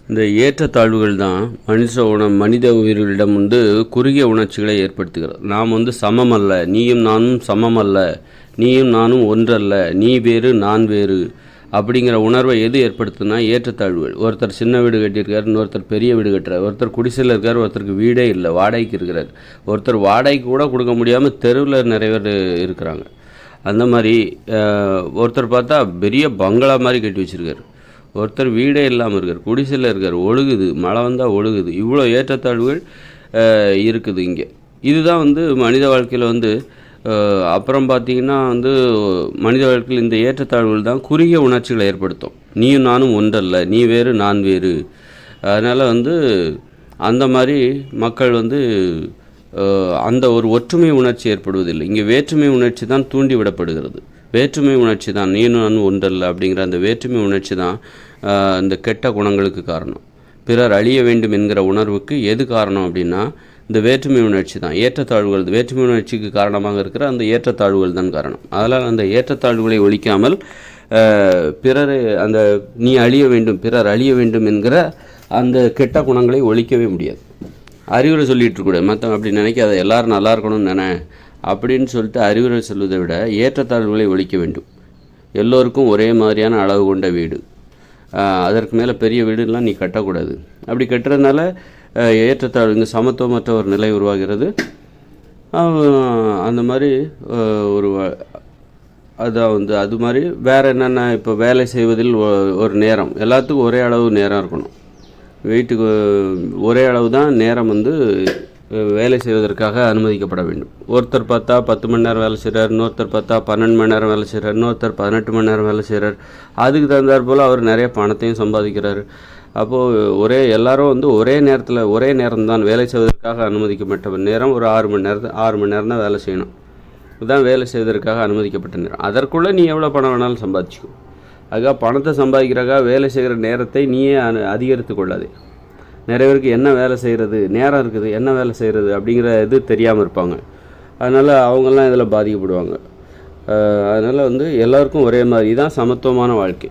இந்த ஏற்றத்தாழ்வுகள் தான் மனித உயிர்களிடம் குறுகிய உணர்ச்சிகளை ஏற்படுத்துகிறது. நாம் சமம் அல்ல, நீயும் நானும் சமம் அல்ல, நீயும் நானும் ஒன்றல்ல, நீ வேறு நான் வேறு அப்படிங்கிற உணர்வை எது ஏற்படுத்துனா ஏற்றத்தாழ்வுகள். ஒருத்தர் சின்ன வீடு கட்டியிருக்கார், இன்னொருத்தர் பெரிய வீடு கட்டுறார், ஒருத்தர் குடிசையில் இருக்கார், ஒருத்தருக்கு வீடே இல்லை, வாடகைக்கு இருக்கிறார், ஒருத்தர் வாடகைக்கு கூட கொடுக்க முடியாமல் தெருவில் நிறைய பேர் இருக்கிறாங்க. அந்த மாதிரி ஒருத்தர் பார்த்தா பெரிய பங்களா மாதிரி கட்டி வச்சுருக்கார், ஒருத்தர் வீடே இல்லாமல் இருக்கார், குடிசையில் இருக்கார், ஒழுகுது, மழை வந்தால் ஒழுகுது. இவ்வளோ ஏற்றத்தாழ்வுகள் இருக்குது இங்கே. இதுதான் மனித வாழ்க்கையில் அப்புறம் பார்த்திங்கன்னா மனித வாழ்க்கையில் இந்த ஏற்றத்தாழ்வுகள் தான் குறுகிய உணர்ச்சிகளை ஏற்படுத்தும். நீயும் நானும் ஒன்றல்ல, நீ வேறு நான் வேறு. அதனால் அந்த மாதிரி மக்கள் அந்த ஒரு ஒற்றுமை உணர்ச்சி ஏற்படுவதில்லை. இங்கே வேற்றுமை உணர்ச்சி தான் தூண்டி விடப்படுகிறது. வேற்றுமை உணர்ச்சி தான், நீயும் நானும் ஒன்றல்ல அப்படிங்கிற அந்த வேற்றுமை உணர்ச்சி தான் இந்த கெட்ட குணங்களுக்கு காரணம். பிறர் அழிய வேண்டும் என்கிற உணர்வுக்கு எது காரணம் அப்படின்னா இந்த வேற்றுமை உணர்ச்சி தான். ஏற்றத்தாழ்வுகள், வேற்றுமை உணர்ச்சிக்கு காரணமாக இருக்கிற அந்த ஏற்றத்தாழ்வுகள் தான் காரணம். அதனால் அந்த ஏற்றத்தாழ்வுகளை ஒழிக்காமல் பிறரை அந்த நீ அழிய வேண்டும், பிறர் அழிய வேண்டும் என்கிற அந்த கெட்ட குணங்களை ஒழிக்கவே முடியாது. அறிவுரை சொல்லிகிட்டு இருக்கக்கூடாது, மற்றவங்க அப்படி நினைக்காத, எல்லோரும் நல்லா இருக்கணும்னு நினை அப்படின்னு சொல்லிட்டு அறிவுரை சொல்வதை விட ஏற்றத்தாழ்வுகளை ஒழிக்க வேண்டும். எல்லோருக்கும் ஒரே மாதிரியான அளவு கொண்ட வீடு, அதற்கு மேலே பெரிய வீடுலாம் நீ கட்டக்கூடாது. அப்படி கட்டுறதுனால ஏற்றத்தாழ்வு, இங்கே சமத்துவமற்ற ஒரு நிலை உருவாகிறது. அந்த மாதிரி ஒரு அதான் அது மாதிரி வேறு என்னென்ன, இப்போ வேலை செய்வதில் ஒரு நேரம், எல்லாத்துக்கும் ஒரே அளவு நேரம் இருக்கணும். வீட்டுக்கு ஒரே அளவு தான் நேரம் வேலை செய்வதற்காக அனுமதிக்கப்பட வேண்டும். ஒருத்தர் பார்த்தா 10 மணி நேரம் வேலை செய்கிறார், இன்னொருத்தர் பார்த்தா 12 மணி நேரம் வேலை செய்கிறார், இன்னொருத்தர் 18 மணி நேரம் வேலை செய்கிறார். அதுக்கு தகுந்தாற் போல் அவர் நிறைய பணத்தையும் சம்பாதிக்கிறார். அப்போது எல்லாரும் ஒரே நேரத்தில் ஒரே நேரம் தான் வேலை செய்வதற்காக அனுமதிக்கப்பட்ட நேரம் ஒரு 6 மணி நேரம் தான் வேலை செய்யணும். இதுதான் வேலை செய்வதற்காக அனுமதிக்கப்பட்ட நேரம். அதற்குள்ளே நீ எவ்வளோ பணம் வேணாலும் சம்பாதிச்சிக்கோ. அதுக்காக பணத்தை சம்பாதிக்கிறக்காக வேலை செய்கிற நேரத்தை நீயே அதிகரித்து கொள்ளாதே. நிறைய பேருக்கு என்ன வேலை செய்கிறது, நேரம் இருக்குது, என்ன வேலை செய்கிறது அப்படிங்கிற இது தெரியாமல் இருப்பாங்க. அதனால் அவங்கெல்லாம் இதில் பாதிக்கப்படுவாங்க. அதனால் எல்லாருக்கும் ஒரே மாதிரி தான் சமத்துவமான வாழ்க்கை.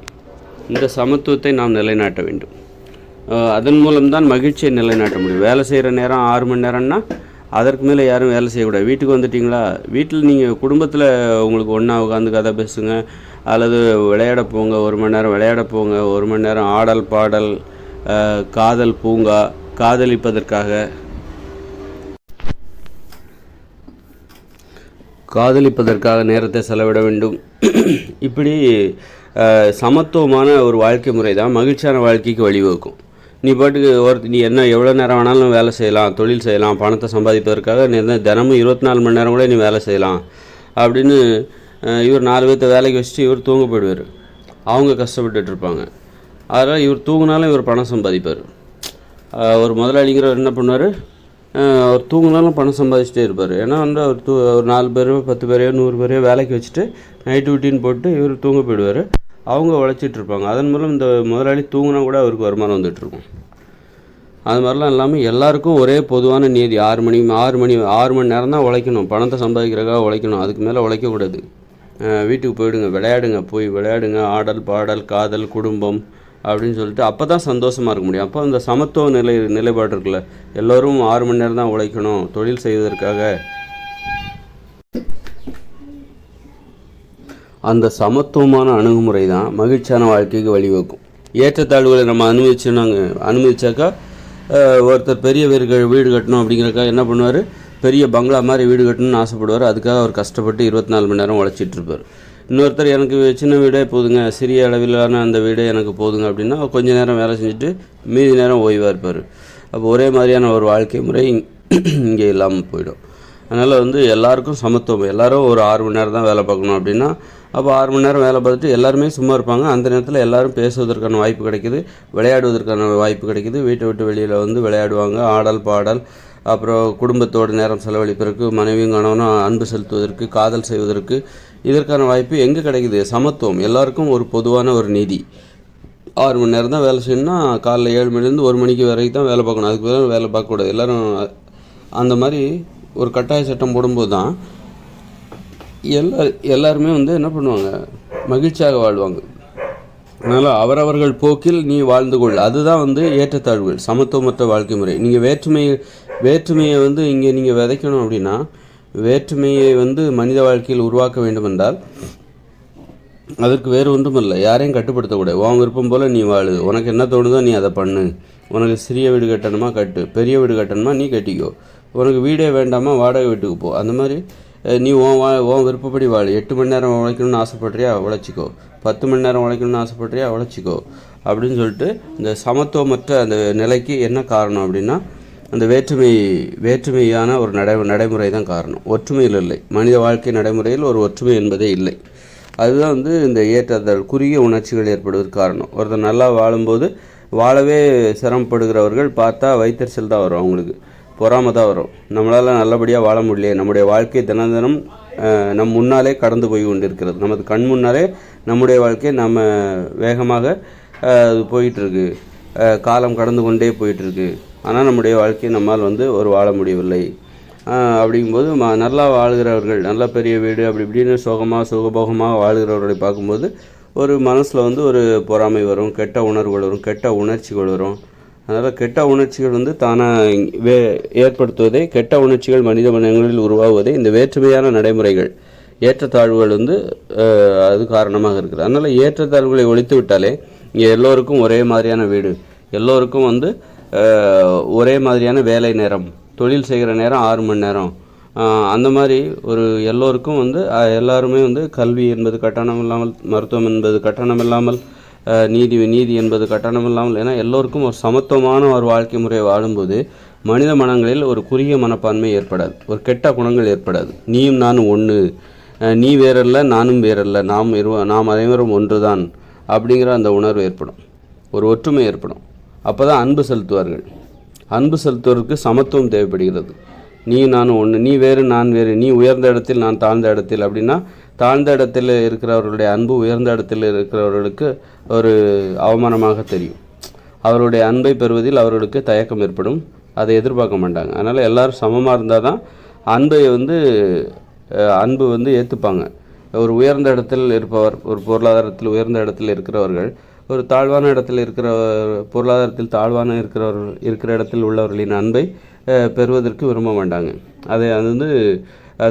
இந்த சமத்துவத்தை நாம் நிலைநாட்ட வேண்டும். அதன் மூலம்தான் மகிழ்ச்சியை நிலைநாட்ட முடியும். வேலை செய்கிற நேரம் 6 மணி நேரம்னா அதற்கு மேலே யாரும் வேலை செய்யக்கூடாது. வீட்டுக்கு வந்துட்டிங்களா, வீட்டில் நீங்கள் குடும்பத்தில் உங்களுக்கு ஒன்றா உட்காந்து கதை பேசுங்க, அல்லது விளையாட போங்க, 1 மணி நேரம் விளையாட போங்க, 1 மணி நேரம் ஆடல் பாடல், காதல் பூங்கா, காதலிப்பதற்காக நேரத்தை செலவிட வேண்டும். இப்படி சமத்துவமான ஒரு வாழ்க்கை முறை தான் மகிழ்ச்சியான வாழ்க்கைக்கு வழிவகுக்கும். நீ பாட்டுக்கு நீ எவ்வளோ நேரம் வேணாலும் வேலை செய்யலாம், தொழில் செய்யலாம், பணத்தை சம்பாதிப்பதற்காக தினமும் 24 மணி நேரம் கூட நீ வேலை செய்யலாம் அப்படின்னு இவர் 4 பேர்த்த வேலைக்கு வச்சுட்டு இவர் தூங்க போயிடுவார். அவங்க கஷ்டப்பட்டுருப்பாங்க. அதனால் இவர் தூங்கினாலும் இவர் பணம் சம்பாதிப்பார். ஒரு முதலாளிங்கிறவர் என்ன பண்ணுவார், அவர் தூங்கினாலும் பணம் சம்பாதிச்சிட்டே இருப்பார். ஏன்னா அவர் ஒரு 4 பேரோ 10 பேரையோ 100 பேரையோ வேலைக்கு வச்சுட்டு நைட்டு டியூட்டின்னு போட்டு இவர் தூங்க போயிடுவார். அவங்க உழைச்சிட்ருப்பாங்க. அதன் மூலம் இந்த முதலாளி தூங்கினா கூட அவருக்கு வருமானம் வந்துட்டுருக்கும். அது மாதிரிலாம் இல்லாமல் எல்லாருக்கும் ஒரே பொதுவான நீதி. 6 மணி நேரம் தான் உழைக்கணும், பணத்தை சம்பாதிக்கிறக்காக உழைக்கணும், அதுக்கு மேலே உழைக்கக்கூடாது. வீட்டுக்கு போயிடுங்க, போய் விளையாடுங்க, ஆடல் பாடல் காதல் குடும்பம் அப்படின்னு சொல்லிட்டு அப்போ தான் சந்தோஷமாக இருக்க முடியும். அப்போ அந்த சமத்துவ நிலைப்பாடு இருக்குல்ல, எல்லோரும் 6 மணி நேரம் தான் உழைக்கணும் தொழில் செய்வதற்காக, அந்த சமத்துவமான அணுகுமுறை தான் மகிழ்ச்சியான வாழ்க்கைக்கு வழிவகுக்கும். ஏற்றத்தாழ்வுகளை நம்ம அனுமதிச்சாக்கா ஒருத்தர் பெரிய வீடு கட்டணும் அப்படிங்கிறக்காக என்ன பண்ணுவார், பெரிய பங்களா மாதிரி வீடு கட்டணும்னு ஆசைப்படுவார். அதுக்காக அவர் கஷ்டப்பட்டு 24 மணி நேரம் உழைச்சிட்ருப்பார். இன்னொருத்தர் எனக்கு சின்ன வீடே போதுங்க, சிறிய அளவிலான அந்த வீடே எனக்கு போதுங்க அப்படின்னா கொஞ்சம் நேரம் வேலை செஞ்சுட்டு மீதி நேரம் ஓய்வாக இருப்பார். அப்போ ஒரே மாதிரியான ஒரு வாழ்க்கை முறை இங்கே இல்லாமல் போயிடும். அதனால் எல்லாருக்கும் சமத்துவம், எல்லோரும் ஒரு 6 மணி நேரம் தான் வேலை பார்க்கணும் அப்படின்னா அப்போ 6 மணி நேரம் வேலை பார்த்துட்டு எல்லாருமே சும்மா இருப்பாங்க. அந்த நேரத்தில் எல்லோரும் பேசுவதற்கான வாய்ப்பு கிடைக்கிது, விளையாடுவதற்கான வாய்ப்பு கிடைக்கிது. வீட்டை விட்டு வெளியில் விளையாடுவாங்க, ஆடல் பாடல், அப்புறம் குடும்பத்தோடு நேரம் செலவழிப்பதற்கு, மனைவியும் கணவனும் அன்பு செலுத்துவதற்கு, காதல் செய்வதற்கு இதற்கான வாய்ப்பு எங்கே கிடைக்குது? சமத்துவம், எல்லாருக்கும் ஒரு பொதுவான ஒரு நீதி. 6 மணி நேரம் தான் வேலை செய்யணும்னா காலைல 7 மணிலேருந்து 1 மணிக்கு வரைக்கும் தான் வேலை பார்க்கணும், அதுக்கு மேலே வேலை பார்க்கக்கூடாது. எல்லோரும் அந்த மாதிரி ஒரு கட்டாய சட்டம் போடும்போது தான் எல்லாருமே என்ன பண்ணுவாங்க, மகிழ்ச்சியாக வாழ்வாங்க. அதனால் அவரவர்கள் போக்கில் நீ வாழ்ந்து கொள். அதுதான் வந்து ஏற்றத்தாழ்வுகள், சமத்துவமற்ற வாழ்க்கை முறை. நீங்கள் வேற்றுமையை வந்து இங்கே நீங்கள் விதைக்கணும் அப்படின்னா, வேற்றுமையை வந்து மனித வாழ்க்கையில் உருவாக்க வேண்டுமென்றால் அதற்கு வேறு ஒன்றும் இல்லை, யாரையும் கட்டுப்படுத்தக்கூடாது. உன் விருப்பம் போல் நீ வாழு, உனக்கு என்ன தோணுதோ நீ அதை பண்ணு. உனக்கு சிறிய வீடு கட்டணுமா கட்டு, பெரிய வீடு கட்டணுமா நீ கட்டிக்கோ, உனக்கு வீடே வேண்டாமா வாடகை வீட்டுக்கு போ. அந்த மாதிரி நீ உன் விருப்பப்படி வாழு. 8 மணி நேரம் உழைக்கணும்னு ஆசைப்படுறியா உழைச்சிக்கோ, 10 மணி நேரம் உழைக்கணும்னு ஆசைப்படுறியா உழைச்சிக்கோ அப்படின்னு சொல்லிட்டு இந்த சமத்துவமற்ற அந்த நிலைக்கு என்ன காரணம் அப்படின்னா, அந்த வேற்றுமையான ஒரு நடைமுறை தான் காரணம். ஒற்றுமையில் இல்லை. மனித வாழ்க்கை நடைமுறையில் ஒரு ஒற்றுமை என்பதே இல்லை. அதுதான் வந்து இந்த ஏற்றத்தாழ் குறுகிய உணர்ச்சிகள் ஏற்படுவதற்கு காரணம். ஒருத்தர் நல்லா வாழும்போது வாழவே சிரமப்படுகிறவர்கள் பார்த்தா வைத்தறிச்சல் தான் வரும், அவங்களுக்கு பொறாமை தான் வரும். நம்மளால் நல்லபடியாக வாழ முடியலையே, நம்முடைய வாழ்க்கை தினம் நம் முன்னாலே கடந்து போய் கொண்டிருக்கிறது, நமது கண் முன்னாலே நம்முடைய வாழ்க்கை நம்ம வேகமாக போயிட்டுருக்கு, காலம் கடந்து கொண்டே போயிட்டுருக்கு. ஆனால் நம்முடைய வாழ்க்கையை நம்மால் வந்து வாழ முடியவில்லை. அப்படிங்கும்போது நல்லா வாழ்கிறவர்கள், நல்ல பெரிய வீடு அப்படி இப்படின்னு சுகபோகமாக வாழ்கிறவர்களை பார்க்கும்போது ஒரு மனசில் வந்து ஒரு பொறாமை வரும், கெட்ட உணர்வுகள் வரும், கெட்ட உணர்ச்சிகள் வரும். அதனால் கெட்ட உணர்ச்சிகள் வந்து தானாக ஏற்படுத்துவதே, கெட்ட உணர்ச்சிகள் மனித மனங்களில் உருவாகுவதே இந்த வேற்றுமையான நடைமுறைகள், ஏற்றத்தாழ்வுகள் வந்து அது காரணமாக இருக்குது. அதனால் ஏற்றத்தாழ்வுகளை ஒழித்து விட்டாலே இங்கே எல்லோருக்கும் ஒரே மாதிரியான வீடு, எல்லோருக்கும் வந்து ஒரே மாதிரியான வேலை நேரம், தொழில் செய்கிற நேரம் 6 மணி நேரம், அந்த மாதிரி ஒரு எல்லோருக்கும் வந்து எல்லாருமே வந்து கல்வி என்பது கட்டணம் இல்லாமல், மருத்துவம் என்பது கட்டணம் இல்லாமல், நீதி என்பது கட்டணம் இல்லாமல், ஏன்னா எல்லோருக்கும் ஒரு சமத்துவமான ஒரு வாழ்க்கை முறையை வாழும்போது மனித மனங்களில் ஒரு குறுகிய மனப்பான்மை ஏற்படாது, ஒரு கெட்ட குணங்கள் ஏற்படாது. நீயும் நானும் ஒன்று, நீ வேறல்ல நானும் வேறல்ல, நாம் அனைவரும் ஒன்று தான் அப்படிங்கிற அந்த உணர்வு ஏற்படும், ஒரு ஒற்றுமை ஏற்படும். அப்போ தான் அன்பு செலுத்துவார்கள். அன்பு செலுத்துவதற்கு சமத்துவம் தேவைப்படுகிறது. நீ நானும் ஒன்று, நீ வேறு நான் வேறு, நீ உயர்ந்த இடத்தில் நான் தாழ்ந்த இடத்தில் அப்படின்னா, தாழ்ந்த இடத்தில் இருக்கிறவர்களுடைய அன்பு உயர்ந்த இடத்தில் இருக்கிறவர்களுக்கு ஒரு அவமானமாக தெரியும். அவருடைய அன்பை பெறுவதில் அவர்களுக்கு தயக்கம் ஏற்படும், அதை எதிர்பார்க்க மாட்டாங்க. அதனால் எல்லோரும் சமமாக இருந்தால் தான் அன்பு வந்து ஏற்றுப்பாங்க. ஒரு உயர்ந்த இடத்தில் இருப்பவர், ஒரு பொருளாதாரத்தில் உயர்ந்த இடத்தில் இருக்கிறவர்கள் ஒரு தாழ்வான இடத்தில் பொருளாதாரத்தில் தாழ்வான இருக்கிற இடத்தில் உள்ளவர்களின் அன்பை பெறுவதற்கு விரும்ப மாட்டாங்க. அது வந்து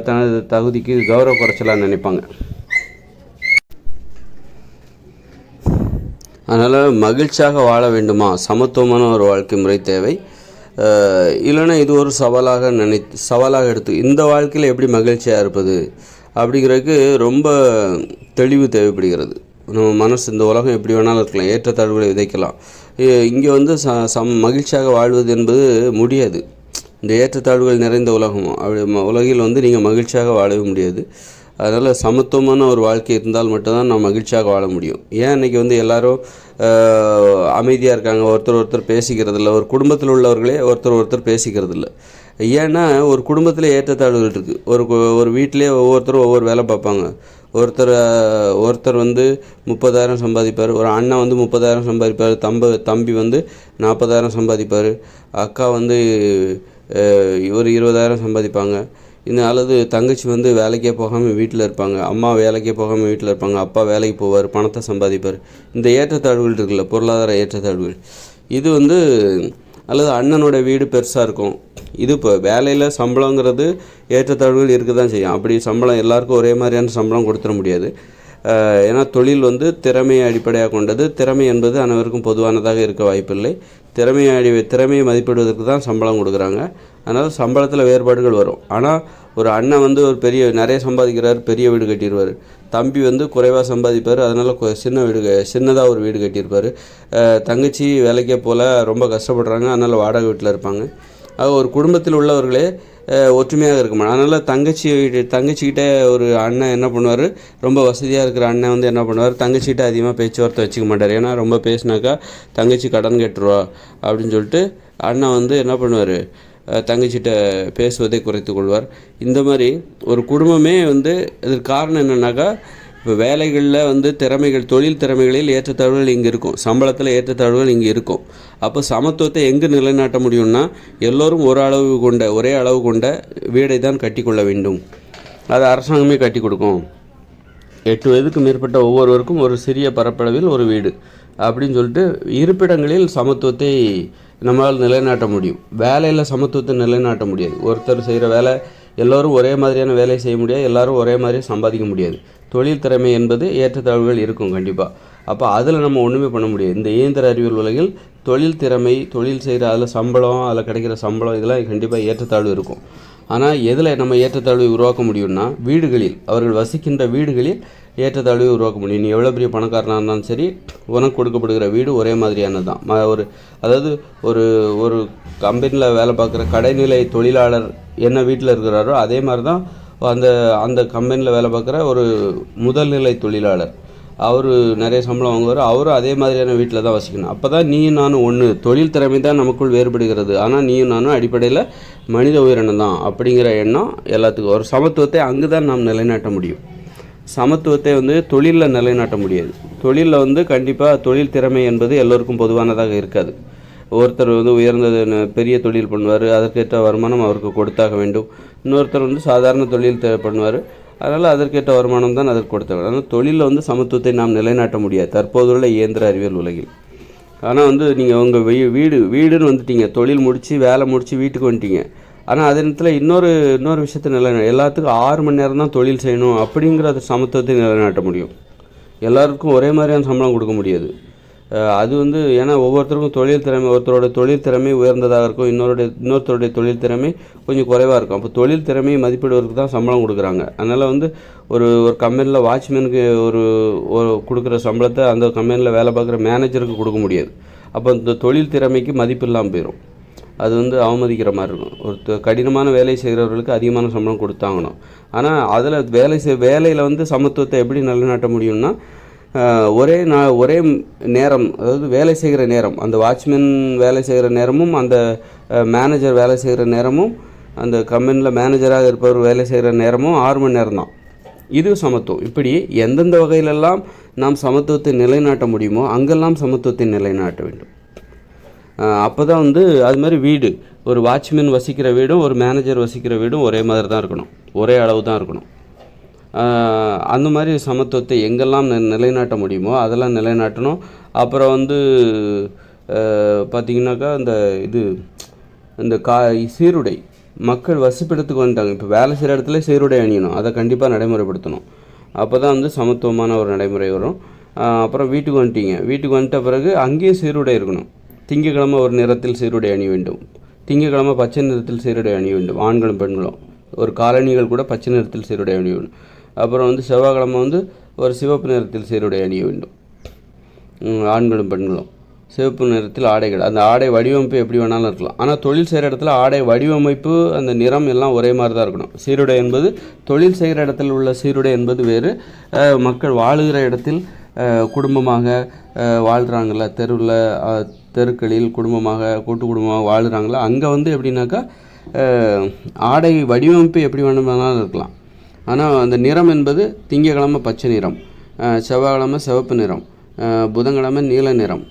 தனது தகுதிக்கு கௌரவ குறைச்சலாக நினைப்பாங்க. அதனால் மகிழ்ச்சியாக வாழ வேண்டுமா, சமத்துவமான ஒரு வாழ்க்கை முறை தேவை. இல்லைன்னா இது ஒரு சவாலாக எடுத்து இந்த வாழ்க்கையில் எப்படி மகிழ்ச்சியாக இருப்பது அப்படிங்கிறதுக்கு ரொம்ப தெளிவு தேவைப்படுகிறது. நம்ம மனசு, இந்த உலகம் எப்படி வேணாலும் இருக்கலாம், ஏற்றத்தாழ்வுகளை விதைக்கலாம். இங்கே வந்து மகிழ்ச்சியாக வாழ்வது என்பது முடியாது. இந்த ஏற்றத்தாழ்வுகள் நிறைந்த உலகம், உலகில் வந்து நீங்கள் மகிழ்ச்சியாக வாழவே முடியாது. அதனால் சமத்துவமான ஒரு வாழ்க்கை இருந்தால் மட்டும்தான் நம்ம மகிழ்ச்சியாக வாழ முடியும். ஏன் இன்றைக்கி வந்து எல்லோரும் அமைதியாக இருக்காங்க, ஒருத்தர் பேசிக்கிறதில்ல, ஒரு குடும்பத்தில் உள்ளவர்களே ஒருத்தர் பேசிக்கிறதில்ல. ஏன்னா ஒரு குடும்பத்தில் ஏற்றத்தாழ்வுகள் இருக்குது. ஒரு வீட்டிலே ஒவ்வொருத்தரும் ஒவ்வொரு வேலை பார்ப்பாங்க. ஒருத்தர் வந்து 30,000 சம்பாதிப்பார், ஒரு அண்ணன் வந்து 30,000 சம்பாதிப்பார், தம்பி வந்து 40,000 சம்பாதிப்பார், அக்கா வந்து ஒரு 20,000 சம்பாதிப்பாங்க. அல்லது தங்கச்சி வந்து வேலைக்கே போகாமல் வீட்டில் இருப்பாங்க, அம்மா வேலைக்கே போகாமல் வீட்டில் இருப்பாங்க, அப்பா வேலைக்கு போவார், பணத்தை சம்பாதிப்பார். இந்த ஏற்றத்தாழ்வுகள் இருக்குல்ல, பொருளாதார ஏற்றத்தாழ்வுகள், இது வந்து அல்லது அண்ணனோட வீடு பெருசாக இருக்கும். இது இப்போ வேலையில் சம்பளங்கிறது ஏற்றத்தாழ்வுகள் இருக்க தான் செய்யும். அப்படி சம்பளம் எல்லாருக்கும் ஒரே மாதிரியான சம்பளம் கொடுத்துட முடியாது. ஏன்னா தொழில் வந்து திறமையை அடிப்படையாக கொண்டது. திறமை என்பது அனைவருக்கும் பொதுவானதாக இருக்க வாய்ப்பில்லை. திறமையை மதிப்பிடுவதற்கு தான் சம்பளம் கொடுக்குறாங்க. அதனால் சம்பளத்தில் வேறுபாடுகள் வரும். ஆனால் ஒரு அண்ணன் வந்து நிறைய சம்பாதிக்கிறார், பெரிய வீடு கட்டிடுவார். தம்பி வந்து குறைவாக சம்பாதிப்பார், அதனால் சின்னதாக ஒரு வீடு கட்டியிருப்பார். தங்கச்சி வேலைக்கே போல் ரொம்ப கஷ்டப்படுறாங்க, அதனால் வாடகை வீட்டில் இருப்பாங்க. ஒரு குடும்பத்தில் உள்ளவர்களே ஒற்றுமையாக இருக்க மாட்டாங்க. அதனால் தங்கச்சிக்கிட்ட ஒரு அண்ணன் என்ன பண்ணுவார், ரொம்ப வசதியாக இருக்கிற அண்ணன் வந்து என்ன பண்ணுவார், தங்கச்சிக்கிட்ட அதிகமாக பேச்சுவார்த்தை வச்சுக்க மாட்டார். ஏன்னா ரொம்ப பேசினாக்கா தங்கச்சி கடன் கட்டுருவா அப்படின்னு சொல்லிட்டு அண்ணன் வந்து என்ன பண்ணுவார், தங்கச்சிட்ட பேசுவதை குறைத்து கொள்வார். இந்த மாதிரி ஒரு குடும்பமே வந்து இதற்கு காரணம் என்னென்னாக்கா, இப்போ வேலைகளில் வந்து தொழில் திறமைகளில் ஏற்றத்தாழ்வுகள் இங்கே இருக்கும், சம்பளத்தில் ஏற்றத்தாழ்வுகள் இங்கே இருக்கும். அப்போ சமத்துவத்தை எங்கே நிலைநாட்ட முடியும்னா, எல்லோரும் ஒரே அளவு கொண்ட வீடை தான் கட்டி கொள்ள வேண்டும். அது அரசாங்கமே கட்டி கொடுக்கும். 8 வயதுக்கு மேற்பட்ட ஒவ்வொருவருக்கும் ஒரு சிறிய பரப்பளவில் ஒரு வீடு அப்படின்னு சொல்லிட்டு இருப்பிடங்களில் சமத்துவத்தை நம்மளால் நிலைநாட்ட முடியும். வேலையில் சமத்துவத்தை நிலைநாட்ட முடியாது. ஒருத்தர் செய்கிற வேலை எல்லோரும் ஒரே மாதிரியான வேலையை செய்ய முடியாது, எல்லோரும் ஒரே மாதிரி சம்பாதிக்க முடியாது. தொழில் திறமை என்பது ஏற்றத்தாழ்வுகள் இருக்கும் கண்டிப்பாக. அப்போ அதில் நம்ம ஒன்றுமே பண்ண முடியாது. இந்த இயந்திர அறிவியல் உலகில் தொழில் திறமை, தொழில் செய்கிற அதில் சம்பளம், அதில் கிடைக்கிற சம்பளம், இதெல்லாம் கண்டிப்பாக ஏற்றத்தாழ்வு இருக்கும். ஆனால் எதில் நம்ம ஏற்றத்தாழ்வை உருவாக்க முடியும்னா வீடுகளில், அவர்கள் வசிக்கின்ற வீடுகளில் ஏற்றத்தாழ்வை உருவாக்க முடியும். நீ எவ்வளோ பெரிய பணக்காரனாக இருந்தாலும் சரி, உனக்கு கொடுக்கப்படுகிற வீடு ஒரே மாதிரியானது தான். அதாவது ஒரு கம்பெனியில் வேலை பார்க்குற கடைநிலை தொழிலாளர் என்ன வீட்டில் இருக்கிறாரோ அதே மாதிரி தான் அந்த கம்பெனியில் வேலை பார்க்குற ஒரு முதல்நிலை தொழிலாளர், அவர் நிறைய சம்பளம் வாங்குவார், அவரும் அதே மாதிரியான வீட்டில் தான் வசிக்கணும். அப்போ தான் நீயும் நானும் ஒன்று. தொழில் திறமை தான் நமக்குள் வேறுபடுகிறது, ஆனால் நீயும் நானும் அடிப்படையில் மனித உயிரினம் தான் அப்படிங்கிற எண்ணம் எல்லாத்துக்கும். ஒரு சமத்துவத்தை அங்கு தான் நாம் நிலைநாட்ட முடியும். சமத்துவத்தை தொழிலில் நிலைநாட்ட முடியாது. தொழிலில் கண்டிப்பாக தொழில் திறமை என்பது எல்லோருக்கும் பொதுவானதாக இருக்காது. ஒருத்தர் உயர்ந்த பெரிய தொழில் பண்ணுவார், அதற்கேற்ற வருமானம் அவருக்கு கொடுத்தாக வேண்டும். இன்னொருத்தர் சாதாரண தொழில் பண்ணுவார், அதனால் அதற்கேற்ற வருமானம் தான் அதற்கு கொடுத்த வேண்டும். ஆனால் தொழிலில் சமத்துவத்தை நாம் நிலைநாட்ட முடியாது தற்போதுள்ள இயந்திர அறிவியல் உலகில். ஆனால் நீங்கள் உங்கள் வீடுன்னு வந்துட்டீங்க, தொழில் முடித்து வேலை முடித்து வீட்டுக்கு வந்துட்டீங்க. ஆனால் அதே நேரத்தில் இன்னொரு விஷயத்தை எல்லாத்துக்கும் 6 மணி நேரம் தான் தொழில் செய்யணும் அப்படிங்கிற சமத்துவத்தை நிலைநாட்ட முடியும். எல்லாருக்கும் ஒரே மாதிரியான சம்பளம் கொடுக்க முடியாது. அது ஏன்னா ஒவ்வொருத்தருக்கும் தொழில் திறமை, ஒருத்தரோட தொழில் திறமை உயர்ந்ததாக இருக்கும், இன்னொருத்தருடைய தொழில் திறமை கொஞ்சம் குறைவாக இருக்கும். அப்போ தொழில் திறமையை மதிப்பிடுவதற்கு தான் சம்பளம் கொடுக்குறாங்க. அதனால் ஒரு கம்பெனியில் வாட்ச்மேனுக்கு ஒரு கொடுக்குற சம்பளத்தை அந்த கம்பெனியில் வேலை பார்க்குற மேனேஜருக்கு கொடுக்க முடியாது. அப்போ இந்த தொழில் திறமைக்கு மதிப்பு இல்லாமல் போயிடும். அது அவமதிக்கிற மாதிரி இருக்கும். ஒரு கடினமான வேலை செய்கிறவர்களுக்கு அதிகமான சம்பளம் கொடுத்தாங்கணும். ஆனால் அதில் வேலையில் சமத்துவத்தை எப்படி நிலைநாட்ட முடியும்னா, ஒரே நேரம், அதாவது வேலை செய்கிற நேரம், அந்த வாட்ச்மேன் வேலை செய்கிற நேரமும் அந்த மேனேஜர் வேலை செய்கிற நேரமும், அந்த கம்பெனியில் மேனேஜராக இருப்பவர் வேலை செய்கிற நேரமும் 6 மணி நேரம் தான். இது சமத்துவம். இப்படி எந்தெந்த வகையிலெல்லாம் நாம் சமத்துவத்தை நிலைநாட்ட முடியுமோ அங்கெல்லாம் சமத்துவத்தை நிலைநாட்ட வேண்டும். அப்போ தான் அது மாதிரி வீடு, ஒரு வாட்ச்மேன் வசிக்கிற வீடும் ஒரு மேனேஜர் வசிக்கிற வீடும் ஒரே மாதிரி தான் இருக்கணும், ஒரே அளவு தான் இருக்கணும். அந்த மாதிரி சமத்துவத்தை எங்கெல்லாம் நிலைநாட்ட முடியுமோ அதெல்லாம் நிலைநாட்டணும். அப்புறம் பார்த்திங்கனாக்கா இந்த சீருடை, மக்கள் வசிப்பிடத்துக்கு வந்துட்டாங்க, இப்போ வேலை செய்கிற இடத்துல சீருடை அணியணும், அதை கண்டிப்பாக நடைமுறைப்படுத்தணும். அப்போ தான் சமத்துவமான ஒரு நடைமுறை வரும். அப்புறம் வீட்டுக்கு வந்துட்ட பிறகு அங்கேயும் சீருடை இருக்கணும். திங்கக்கிழமை ஒரு நிறத்தில் சீருடை அணிய வேண்டும், திங்கக்கிழமை பச்சை நிறத்தில் சீருடை அணிய வேண்டும், ஆண்களும் பெண்களும். ஒரு காலணிகள் கூட பச்சை நிறத்தில் சீருடை அணிய வேண்டும். அப்புறம் செவ்வாய்க்கிழமை ஒரு சிவப்பு நிறத்தில் சீருடை அணிய வேண்டும், ஆண்களும் பெண்களும். சிவப்பு நிறத்தில் ஆடைகள், அந்த ஆடை வடிவமைப்பு எப்படி வேணாலும் இருக்கலாம். ஆனால் தொழில் செய்கிற இடத்துல ஆடை வடிவமைப்பு, அந்த நிறம் எல்லாம் ஒரே மாதிரி தான் இருக்கணும். சீருடை என்பது தொழில் செய்கிற இடத்தில் உள்ள சீருடை என்பது வேறு. மக்கள் வாழுகிற இடத்தில் குடும்பமாக வாழ்கிறாங்கள, தெருக்களில் குடும்பமாக கூட்டு குடும்பமாக வாழ்கிறாங்களா, அங்கே எப்படின்னாக்கா ஆடை வடிவமைப்பு எப்படி வேணுமானாலும் இருக்கலாம். ஆனால் அந்த நிறம் என்பது திங்கக்கிழமை பச்சை நிறம், செவ்வாய்க்கிழமை சிவப்பு நிறம், புதன்கிழமை நீல நிறம்,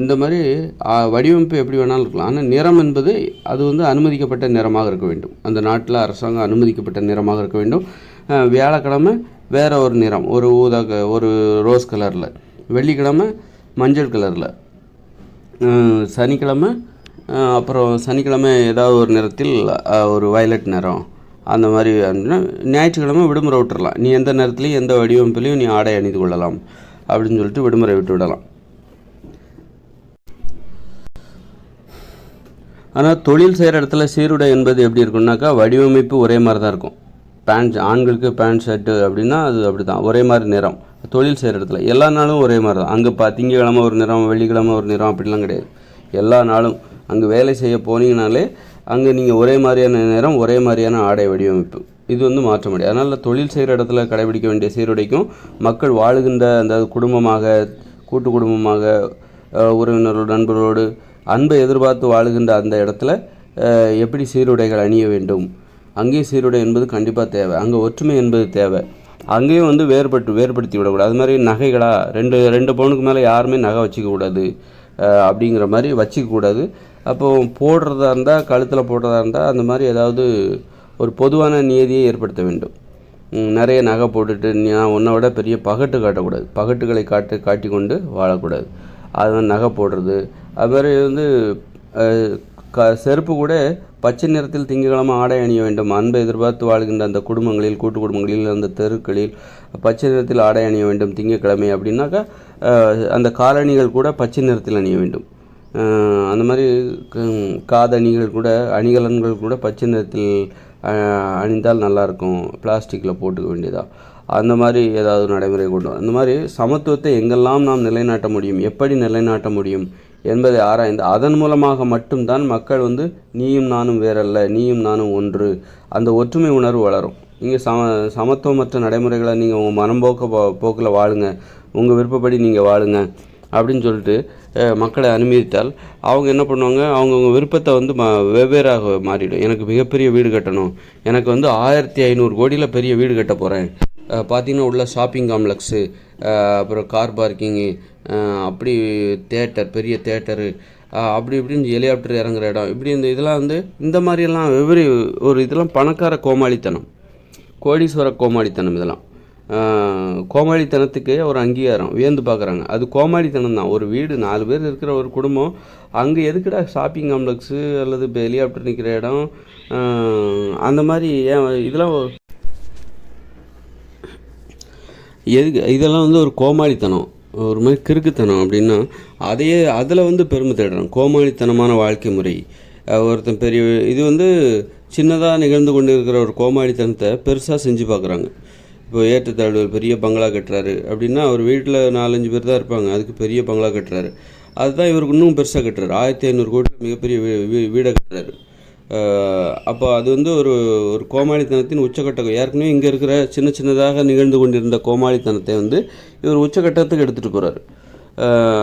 இந்த மாதிரி வடிவமைப்பு எப்படி வேணாலும் இருக்கலாம். ஆனால் நிறம் என்பது அது அனுமதிக்கப்பட்ட நிறமாக இருக்க வேண்டும். அந்த நாட்டில் அரசாங்கம் அனுமதிக்கப்பட்ட நிறமாக இருக்க வேண்டும். வியாழக்கிழமை வேறு ஒரு நிறம், ஒரு ரோஸ் கலரில், வெள்ளிக்கிழமை மஞ்சள் கலரில், சனிக்கிழமை ஏதாவது ஒரு நிறத்தில் ஒரு வயலட் நிறம், அந்த மாதிரி. ஞாயிற்றுக்கிழமை விடுமுறை விட்டுடலாம், நீ எந்த நேரத்துலையும் எந்த வடிவமைப்புலையும் நீ ஆடை அணிந்து கொள்ளலாம் அப்படின்னு சொல்லிட்டு விடுமுறை விட்டு விடலாம். ஆனால் தொழில் செய்கிற இடத்துல சீருடை என்பது எப்படி இருக்குன்னாக்கா வடிவமைப்பு ஒரே மாதிரி தான் இருக்கும். ஆண்களுக்கு பேண்ட் ஷர்ட்டு அப்படின்னா அது அப்படி தான், ஒரே மாதிரி நிறம். தொழில் செய்கிற இடத்துல எல்லா நாளும் ஒரே மாதிரி தான். அங்கே திங்கக்கிழமை ஒரு நிறம், வெள்ளிக்கிழமை ஒரு நிறம் அப்படிலாம் கிடையாது. எல்லா நாளும் அங்கே வேலை செய்ய போனீங்கனாலே அங்கே நீங்கள் ஒரே மாதிரியான நிறம், ஒரே மாதிரியான ஆடை வடிவமைப்பு, இது மாற்ற முடியாது. அதனால் தொழில் செய்கிற இடத்துல கடைபிடிக்க வேண்டிய சீருடைக்கும் மக்கள் வாழுகின்ற அந்த குடும்பமாக, கூட்டு குடும்பமாக, உறவினர்களோடு, நண்பர்களோடு அன்பை எதிர்பார்த்து வாழுகின்ற அந்த இடத்துல எப்படி சீருடைகள் அணிய வேண்டும், அங்கேயும் சீருடை என்பது கண்டிப்பாக தேவை. அங்கே ஒற்றுமை என்பது தேவை. அங்கேயும் வேறுபடுத்தி விடக்கூடாது. அது மாதிரி நகைகளாக ரெண்டு பவுனுக்கு மேலே யாருமே நகை வச்சுக்கக்கூடாது அப்படிங்கிற மாதிரி வச்சுக்கக்கூடாது. அப்போது போடுறதா இருந்தால், கழுத்தில் போடுறதா இருந்தால் அந்த மாதிரி ஏதாவது ஒரு பொதுவான நியதியை ஏற்படுத்த வேண்டும். நிறைய நகை போட்டுட்டு நான் உன்னை விட பெரிய பகட்டு காட்டக்கூடாது, பகட்டுகளை காட்டி கொண்டு வாழக்கூடாது. அது மாதிரி நகை போடுறது, அது மாதிரி வந்து செருப்பு கூட பச்சை நிறத்தில் திங்கட்கிழமை ஆடை அணிய வேண்டும். அன்பை எதிர்பார்த்து வாழ்கின்ற அந்த குடும்பங்களில், கூட்டு குடும்பங்களில், அந்த தெருக்களில் பச்சை நிறத்தில் ஆடை அணிய வேண்டும் திங்கட்கிழமை அப்படின்னாக்கா அந்த காலணிகள் கூட பச்சை நிறத்தில் அணிய வேண்டும். அந்த மாதிரி காதணிகள் கூட, அணிகலன்கள் கூட பச்சை நிறத்தில் அணிந்தால் நல்லாயிருக்கும், பிளாஸ்டிக்கில் போட்டுக்க வேண்டியதா. அந்த மாதிரி ஏதாவது நடைமுறை கொண்டு வரும். அந்த மாதிரி சமத்துவத்தை எங்கெல்லாம் நாம் நிலைநாட்ட முடியும், எப்படி நிலைநாட்ட முடியும் என்பதை ஆராய்ந்து அதன் மூலமாக மட்டும்தான் மக்கள் வந்து நீயும் நானும் வேறல்ல, நீயும் நானும் ஒன்று, அந்த ஒற்றுமை உணர்வு வளரும். நீங்கள் சமத்துவமற்ற நடைமுறைகளை நீங்கள் உங்கள் போக்கில் வாழுங்க, உங்கள் விருப்பப்படி நீங்கள் வாழுங்க அப்படின்னு சொல்லிட்டு மக்களை அனுமதித்தால் அவங்க என்ன பண்ணுவாங்க, அவங்கவுங்க விருப்பத்தை வந்து வெவ்வேறாக மாறிடும். எனக்கு மிகப்பெரிய வீடு கட்டணும், எனக்கு வந்து 1500 கோடியில் பெரிய வீடு கட்ட போகிறேன், பார்த்திங்கன்னா உள்ள ஷாப்பிங் காம்ப்ளெக்ஸு, அப்புறம் கார் பார்க்கிங்கு, அப்படி தேட்டர், பெரிய தேட்டரு, அப்படி இப்படின்னு ஹெலிகாப்டர் இறங்குற இடம், இப்படி இதெல்லாம் வந்து இந்த மாதிரியெல்லாம் வெவ்வேறு இதெல்லாம் பணக்கார கோமாளித்தனம், கோடீஸ்வர கோமாளித்தனம். இதெல்லாம் கோமாளித்தனத்துக்கு ஒரு அங்கீகாரம், வியந்து பார்க்குறாங்க. அது கோமாளித்தனம் தான். ஒரு வீடு 4 பேர் இருக்கிற ஒரு குடும்பம், அங்கே எதுக்குடா ஷாப்பிங் காம்ப்ளெக்ஸு அல்லது இப்போ ஹெலிகாப்டர் நிற்கிற இடம், அந்த மாதிரி இதெல்லாம் இதெல்லாம் வந்து ஒரு கோமாளித்தனம், ஒரு மாதிரி கிறுக்குத்தனம். அப்படின்னா அதில் வந்து பெருமை தேடுறான். கோமாளித்தனமான வாழ்க்கை முறை. ஒருத்தன் பெரிய இது வந்து சின்னதாக நிகழ்ந்து கொண்டு இருக்கிற ஒரு கோமாளித்தனத்தை பெருசாக செஞ்சு பார்க்குறாங்க. இப்போ ஏற்றத்தாழ்வு, பெரிய பங்களா கட்டுறாரு அப்படின்னா அவர் வீட்டில் 4-5 பேர் தான் இருப்பாங்க, அதுக்கு பெரிய பங்களா கட்டுறாரு. அதுதான் இவருக்கு இன்னும் பெருசாக கட்டுறாரு, 1500 கோடியில் மிகப்பெரிய வீடை கட்டுறாரு. அப்போ அது வந்து ஒரு கோமாளித்தனத்தின் உச்சக்கட்டம். ஏற்கனவே இங்கே இருக்கிற சின்னதாக நிகழ்ந்து கொண்டிருந்த கோமாளித்தனத்தை வந்து இவர் உச்சக்கட்டத்துக்கு எடுத்துகிட்டு போகிறார்.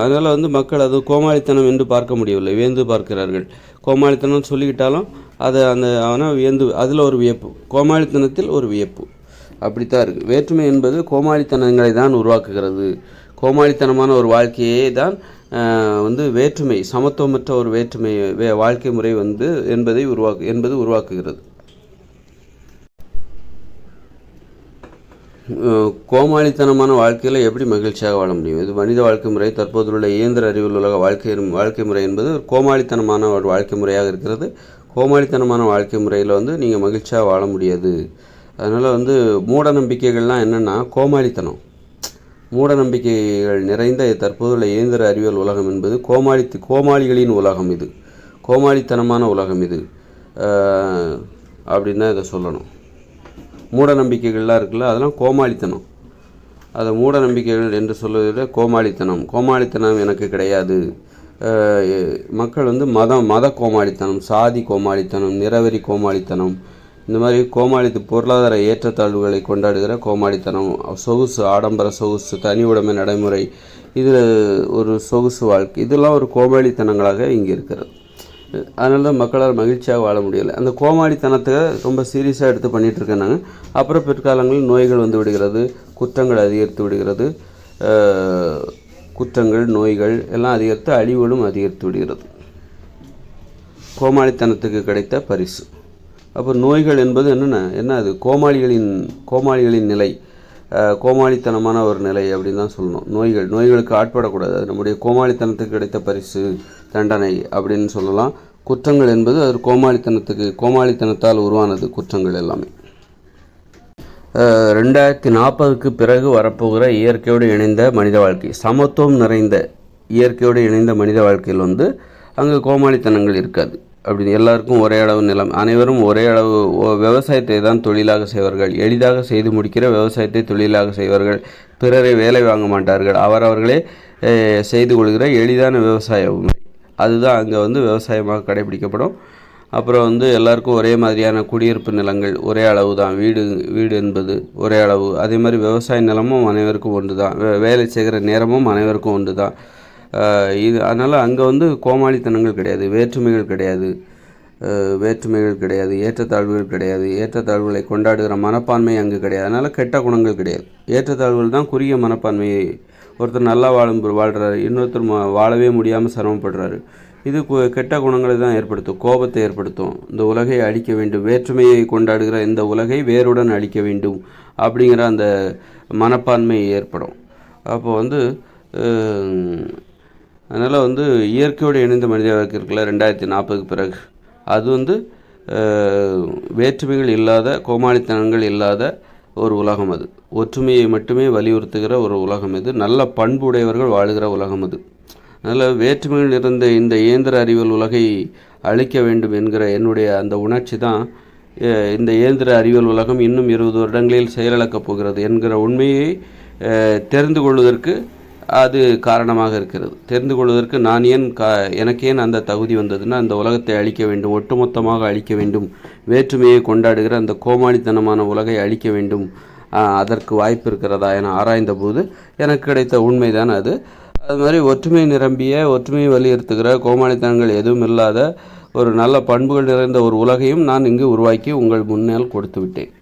அதனால் வந்து மக்கள் அது கோமாளித்தனம் என்று பார்க்க முடியவில்லை, வியந்து பார்க்கிறார்கள். கோமாளித்தனம் சொல்லிக்கிட்டாலும் அதை ஆனால் வியந்து, அதில் ஒரு வியப்பு, கோமாளித்தனத்தில் ஒரு வியப்பு, அப்படித்தான் இருக்குது. வேற்றுமை என்பது கோமாளித்தனங்களை தான் உருவாக்குகிறது. கோமாளித்தனமான ஒரு வாழ்க்கையே தான் வந்து வேற்றுமை, சமத்துவமற்ற ஒரு வேற்றுமை வாழ்க்கை முறை வந்து என்பது உருவாக்குகிறது. கோமாளித்தனமான வாழ்க்கையில் எப்படி மகிழ்ச்சியாக வாழ முடியும்? இது மனித வாழ்க்கை முறை. தற்போதுள்ள இயந்திர அறிவில் உலக வாழ்க்கை முறை என்பது ஒரு கோமாளித்தனமான ஒரு வாழ்க்கை முறையாக இருக்கிறது. கோமாளித்தனமான வாழ்க்கை முறையில் வந்து நீங்கள் மகிழ்ச்சியாக வாழ முடியாது. அதனால் வந்து மூட நம்பிக்கைகள்லாம் என்னென்னா கோமாளித்தனம். மூட நம்பிக்கைகள் நிறைந்த தற்போதுள்ள இயந்திர அறிவியல் உலகம் என்பது கோமாளிகளின் உலகம். இது கோமாளித்தனமான உலகம் இது அப்படின்னு தான் இதை சொல்லணும். மூட நம்பிக்கைகள்லாம் இருக்குல்ல, அதெல்லாம் கோமாளித்தனம். அதை மூட நம்பிக்கைகள் என்று சொல்வதை விட கோமாளித்தனம் எனக்கு கிடையாது. மக்கள் வந்து மத கோமாளித்தனம், சாதி கோமாளித்தனம், நிறவெறி கோமாளித்தனம், இந்த மாதிரி பொருளாதார ஏற்றத்தாழ்வுகளை கொண்டாடுகிற கோமாளித்தனம், சொகுசு, ஆடம்பர சொகுசு, தனி உடைமை நடைமுறை, இதில் ஒரு சொகுசு வாழ்க்கை, இதெல்லாம் ஒரு கோமாளித்தனங்களாக இங்கே இருக்கிறது. அதனால தான் மக்களால் மகிழ்ச்சியாக வாழ முடியலை. அந்த கோமாளித்தனத்தை ரொம்ப சீரியஸாக எடுத்து பண்ணிகிட்ருக்கேன் நாங்கள். அப்புறம் பிற்காலங்களில் நோய்கள் வந்து விடுகிறது, குற்றங்கள் அதிகரித்து விடுகிறது, குற்றங்கள், நோய்கள் எல்லாம் அதிகரித்து அழிவுகளும் அதிகரித்து விடுகிறது. கோமாளித்தனத்துக்கு கிடைத்த பரிசு. அப்போ நோய்கள் என்பது என்ன அது கோமாளிகளின் நிலை, கோமாளித்தனமான ஒரு நிலை அப்படின்னு தான் சொல்லணும். நோய்களுக்கு ஆட்படக்கூடாது, அது நம்முடைய கோமாளித்தனத்துக்கு கிடைத்த பரிசு, தண்டனை அப்படின்னு சொல்லலாம். குற்றங்கள் என்பது அது கோமாளித்தனத்தால் உருவானது. குற்றங்கள் எல்லாமே 2040க்கு பிறகு வரப்போகிற இயற்கையோடு இணைந்த மனித வாழ்க்கை, சமத்துவம் நிறைந்த இயற்கையோடு இணைந்த மனித வாழ்க்கையில் வந்து அங்கே கோமாளித்தனங்கள் இருக்காது. அப்படி எல்லாருக்கும் ஒரே அளவு நிலம், அனைவரும் ஒரே அளவு விவசாயத்தை தான் தொழிலாக செய்வார்கள். எளிதாக செய்து முடிக்கிற விவசாயத்தை தொழிலாக செய்வார்கள். பிறரை வேலை வாங்க மாட்டார்கள். அவரவர்களே செய்து கொள்கிற எளிதான விவசாய முறை அதுதான் அங்கே வந்து விவசாயமாக கடைபிடிக்கப்படும். அப்புறம் வந்து எல்லாருக்கும் ஒரே மாதிரியான குடியிருப்பு நிலங்கள், ஒரே அளவு தான். வீடு என்பது ஒரே அளவு. அதே மாதிரி விவசாய நிலமும் அனைவருக்கும் ஒன்று தான். வேலை செய்கிற நேரமும் அனைவருக்கும் ஒன்று தான். அதனால் அங்கே வந்து கோமாளித்தனங்கள் கிடையாது, வேற்றுமைகள் கிடையாது, ஏற்றத்தாழ்வுகள் கிடையாது, ஏற்றத்தாழ்வுகளை கொண்டாடுகிற மனப்பான்மை அங்கே கிடையாது. அதனால் கெட்ட குணங்கள் கிடையாது. ஏற்றத்தாழ்வுகள் தான் குறுகிய மனப்பான்மையை. ஒருத்தர் நல்லா வாழ்கிறாரு, இன்னொருத்தர் வாழவே முடியாமல் சிரமப்படுறாரு. இது கெட்ட குணங்களை தான் ஏற்படுத்தும், கோபத்தை ஏற்படுத்தும். இந்த உலகை அழிக்க வேண்டும், வேற்றுமையை கொண்டாடுகிற இந்த உலகை வேருடன் அழிக்க வேண்டும் அப்படிங்கிற அந்த மனப்பான்மை ஏற்படும். அப்போ அதனால் இயற்கையோடு இணைந்த மனித வாழ்க்கை இருக்குல்ல 2040க்கு பிறகு, அது வேற்றுமைகள் இல்லாத, கோமாளித்தனங்கள் இல்லாத ஒரு உலகம். அது ஒற்றுமையை மட்டுமே வலியுறுத்துகிற ஒரு உலகம். இது நல்ல பண்புடையவர்கள் வாழுகிற உலகம். அது அதனால் வேற்றுமைகள் நிறைந்த இந்த இயந்திர அறிவியல் உலகை அழிக்க வேண்டும் என்கிற என்னுடைய அந்த உணர்ச்சி தான் இந்த இயந்திர அறிவியல் உலகம் இன்னும் 20 வருடங்களில் செயலிழக்கப் போகிறது என்கிற உண்மையை தெரிந்து கொள்வதற்கு அது காரணமாக இருக்கிறது. தெரிந்து கொள்வதற்கு எனக்கு ஏன் அந்த தகுதி வந்ததுன்னா, அந்த உலகத்தை அழிக்க வேண்டும், ஒட்டுமொத்தமாக அழிக்க வேண்டும், வேற்றுமையை கொண்டாடுகிற அந்த கோமாளித்தனமான உலகை அழிக்க வேண்டும், அதற்கு வாய்ப்பு இருக்கிறதா என ஆராய்ந்த போது எனக்கு கிடைத்த உண்மைதான் அது. அது மாதிரி ஒற்றுமை நிரம்பிய, ஒற்றுமையை வலியுறுத்துகிற, கோமாளித்தனங்கள் எதுவும் இல்லாத ஒரு நல்ல பண்புகள் நிறைந்த ஒரு உலகையும் நான் இங்கு உருவாக்கி உங்கள் முன்னால் கொடுத்து விட்டேன்.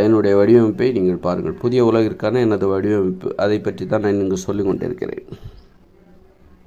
என்னுடைய வடிவமைப்பை நீங்கள் பாருங்கள். புதிய உலகிற்கான எனது வடிவமைப்பு, அதை பற்றி தான் நான் இங்கு சொல்லிக் கொண்டிருக்கிறேன்.